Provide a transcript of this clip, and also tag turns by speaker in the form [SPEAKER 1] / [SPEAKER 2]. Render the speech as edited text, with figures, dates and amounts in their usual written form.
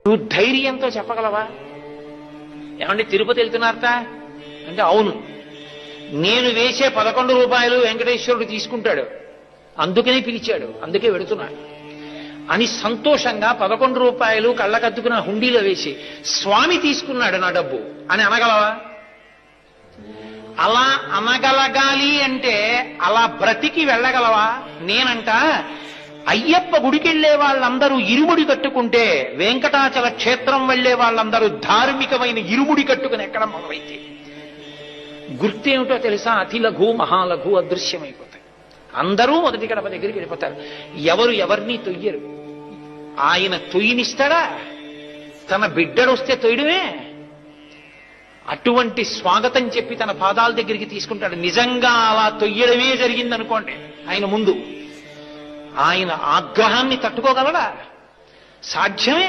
[SPEAKER 1] నువ్వు ధైర్యంతో చెప్పగలవా? ఏమంటే తిరుపతి వెళ్తున్నారట అంటే అవును, నేను వేసే 11 రూపాయలు వెంకటేశ్వరుడు తీసుకుంటాడు, అందుకనే పిలిచాడు, అందుకే వెడుతున్నాడు అని సంతోషంగా 11 రూపాయలు కళ్ళకద్దుకున్న హుండీలో వేసి స్వామి తీసుకున్నాడు నా డబ్బు అని అనగలవా? అలా అనగలగాలి అంటే అలా బ్రతికి వెళ్ళగలవా? నేనంట అయ్యప్ప గుడికెళ్లే వాళ్ళందరూ ఇరుముడి కట్టుకుంటే వెంకటాచల క్షేత్రం వెళ్లే వాళ్ళందరూ ధార్మికమైన ఇరుముడి కట్టుకుని ఎక్కడం మొదలైతే గుర్తేమిటో తెలుసా? అతి లఘు మహాలఘు అదృశ్యమైపోతాయి. అందరూ మొదటి గడప దగ్గరికి వెళ్ళిపోతారు. ఎవరు ఎవరిని తొయ్యరు. ఆయన తొయ్యినిస్తాడా? తన బిడ్డడొస్తే తొయ్యడమే. అటువంటి స్వాగతం చెప్పి తన పాదాల దగ్గరికి తీసుకుంటాడు. నిజంగా అలా తొయ్యడమే జరిగిందనుకోండి ఆయన ముందు, ఆయన ఆగ్రహాన్ని తట్టుకోగలడా? సాధ్యమే.